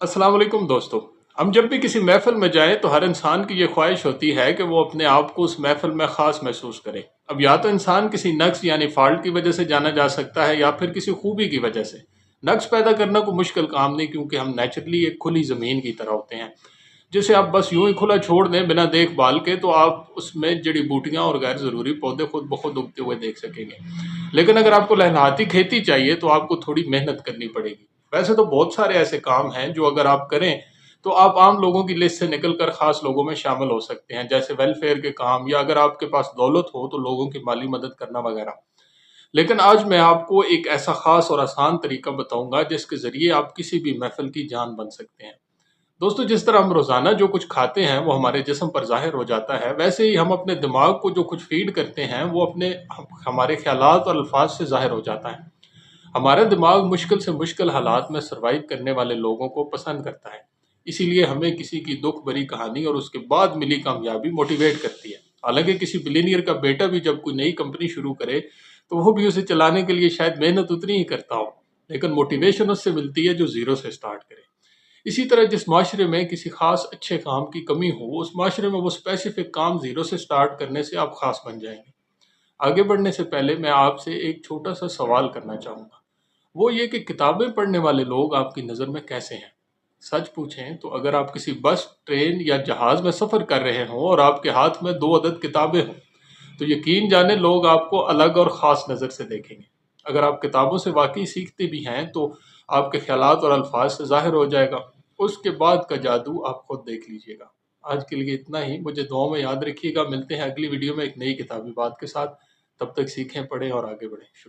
अस्सलाम वालेकुम दोस्तों। हम जब भी किसी महफ़िल में जाएँ तो हर इंसान की ये ख्वाहिश होती है कि वो अपने आप को उस महफ़िल में ख़ास महसूस करे। अब या तो इंसान किसी नक़्स यानी फ़ॉल्ट की वजह से जाना जा सकता है या फिर किसी खूबी की वजह से। नक़्स पैदा करना कोई मुश्किल काम नहीं, क्योंकि हम नेचुरली एक खुली ज़मीन की तरह होते हैं, जिसे आप बस यूँ ही खुला छोड़ दें बिना देखभाल के, तो आप उसमें जड़ी-बूटियाँ और गैर ज़रूरी पौधे खुद ब खुद उगते हुए देख सकेंगे। लेकिन अगर आपको लहलहाती खेती चाहिए तो आपको थोड़ी मेहनत करनी पड़ेगी। वैसे तो बहुत सारे ऐसे काम हैं जो अगर आप करें तो आप आम लोगों की लिस्ट से निकल कर खास लोगों में शामिल हो सकते हैं, जैसे वेलफेयर के काम, या अगर आपके पास दौलत हो तो लोगों की माली मदद करना वगैरह। लेकिन आज मैं आपको एक ऐसा खास और आसान तरीका बताऊंगा जिसके जरिए आप किसी भी महफिल की जान बन सकते हैं। दोस्तों, जिस तरह हम रोजाना जो कुछ खाते हैं वो हमारे जिस्म पर जाहिर हो जाता है, वैसे ही हम अपने दिमाग को जो कुछ फीड करते हैं वो हमारे ख्यालात और अल्फाज से जाहिर हो जाता है। हमारा दिमाग मुश्किल से मुश्किल हालात में सर्वाइव करने वाले लोगों को पसंद करता है। इसीलिए हमें किसी की दुख भरी कहानी और उसके बाद मिली कामयाबी मोटिवेट करती है। हालांकि किसी बिलीनियर का बेटा भी जब कोई नई कंपनी शुरू करे तो वो भी उसे चलाने के लिए शायद मेहनत उतनी ही करता हो, लेकिन मोटिवेशन उससे मिलती है जो जीरो से स्टार्ट करे। इसी तरह जिस माशरे में किसी खास अच्छे काम की कमी हो, उस माशरे में वो स्पेसिफिक काम जीरो से स्टार्ट करने से आप खास बन जाएंगे। आगे बढ़ने से पहले मैं आपसे एक छोटा सा सवाल करना चाहूँगा। वो ये कि किताबें पढ़ने वाले लोग आपकी नज़र में कैसे हैं? सच पूछें तो अगर आप किसी बस, ट्रेन या जहाज़ में सफ़र कर रहे हों और आपके हाथ में 2 अदद किताबें हों, तो यकीन जाने लोग आपको अलग और ख़ास नज़र से देखेंगे। अगर आप किताबों से वाक़ई सीखते भी हैं, तो आपके ख़यालात और अल्फ़ाज़ से ज़ाहिर हो जाएगा। उसके बाद का जादू आप खुद देख लीजिएगा। आज के लिए इतना ही। मुझे दुआओं में याद रखिएगा। मिलते हैं अगली वीडियो में एक नई किताबी बात के साथ। तब तक सीखें, पढ़ें और आगे बढ़ें। शुक्रिया।